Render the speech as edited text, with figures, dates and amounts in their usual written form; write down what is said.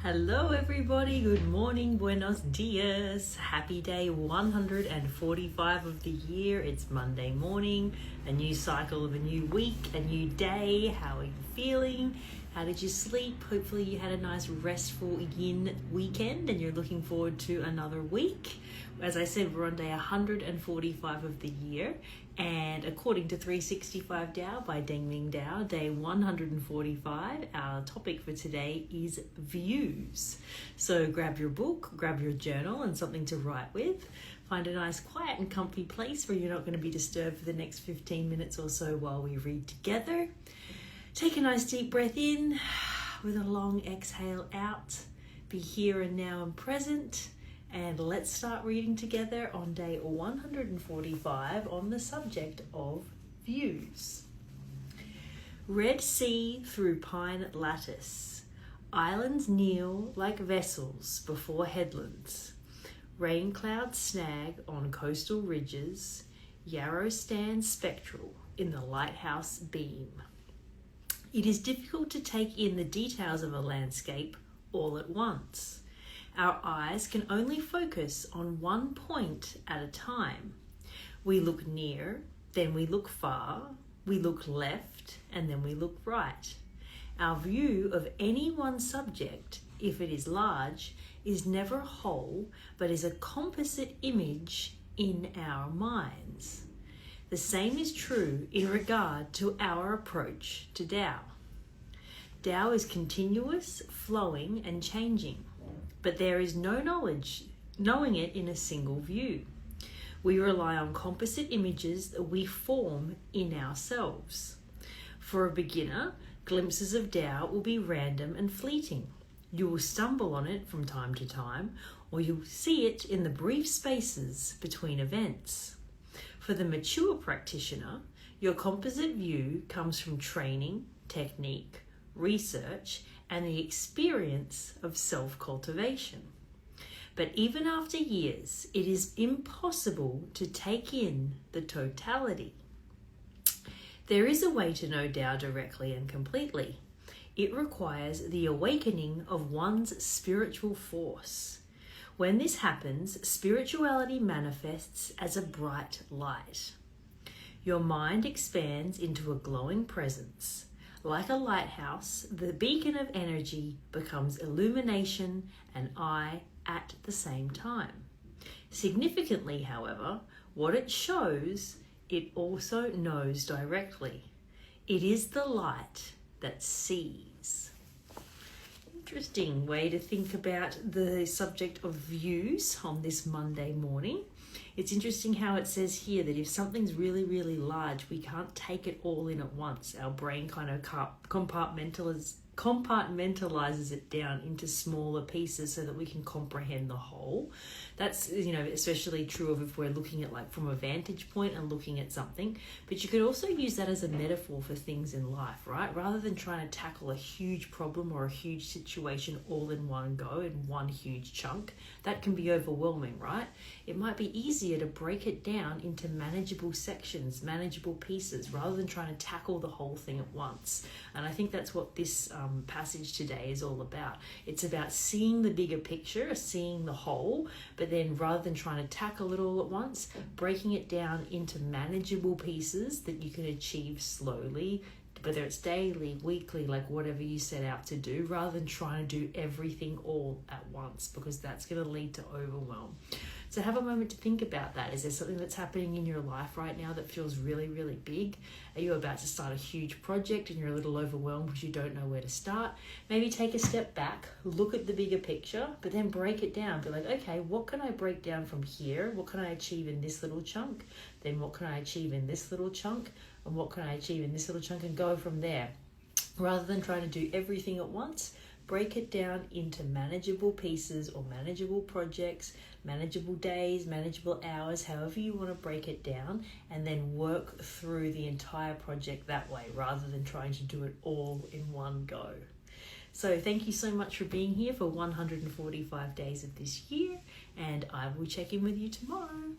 Hello everybody, good morning, buenos dias. Happy day 145 of the year. It's Monday morning, a new cycle of a new week, a new day. How are you feeling? How did you sleep? Hopefully you had a nice restful yin weekend and you're looking forward to another week. As I said, we're on day 145 of the year, and according to 365 Tao by Deng Ming Tao, day 145, our topic for today is views. So grab your book, grab your journal and something to write with. Find a nice quiet and comfy place where you're not going to be disturbed for the next 15 minutes or so while we read together. Take a nice deep breath in with a long exhale out. Be here and now and present. And let's start reading together on day 145 on the subject of views. Red sea through pine lattice. Islands kneel like vessels before headlands. Rain clouds snag on coastal ridges. Yarrow stands spectral in the lighthouse beam. It is difficult to take in the details of a landscape all at once. Our eyes can only focus on one point at a time. We look near, then we look far, we look left, and then we look right. Our view of any one subject, if it is large, is never whole, but is a composite image in our minds. The same is true in regard to our approach to Tao. Tao is continuous, flowing, and changing. But there is no knowing it in a single view. We rely on composite images that we form in ourselves. For a beginner, glimpses of Tao will be random and fleeting. You will stumble on it from time to time, or you'll see it in the brief spaces between events. For the mature practitioner, your composite view comes from training, technique, research, and the experience of self-cultivation. But even after years, it is impossible to take in the totality. There is a way to know Tao directly and completely. It requires the awakening of one's spiritual force. When this happens, spirituality manifests as a bright light. Your mind expands into a glowing presence. Like a lighthouse, the beacon of energy becomes illumination and eye at the same time. Significantly, however, what it shows, it also knows directly. It is the light that sees. Interesting way to think about the subject of views on this Monday morning. It's interesting how it says here that if something's really, really large, we can't take it all in at once. Our brain kind of compartmentalizes it down into smaller pieces so that we can comprehend the whole. That's, especially true of if we're looking at from a vantage point and looking at something. But you could also use that as a metaphor for things in life, right? Rather than trying to tackle a huge problem or a huge situation all in one go, in one huge chunk, that can be overwhelming, right? It might be easier to break it down into manageable sections, manageable pieces, rather than trying to tackle the whole thing at once. And I think that's what this passage today is all about. It's about seeing the bigger picture, seeing the whole, but then rather than trying to tackle it all at once, breaking it down into manageable pieces that you can achieve slowly, whether it's daily, weekly, whatever you set out to do, rather than trying to do everything all at once, because that's going to lead to overwhelm. So have a moment to think about that. Is there something that's happening in your life right now that feels really, really big? Are you about to start a huge project and you're a little overwhelmed because you don't know where to start? Maybe take a step back, look at the bigger picture, but then break it down. Be like, okay, what can I break down from here? What can I achieve in this little chunk? Then what can I achieve in this little chunk? And what can I achieve in this little chunk? And go from there. Rather than trying to do everything at once, break it down into manageable pieces or manageable projects, manageable days, manageable hours, however you want to break it down, and then work through the entire project that way rather than trying to do it all in one go. So thank you so much for being here for 145 days of this year, and I will check in with you tomorrow.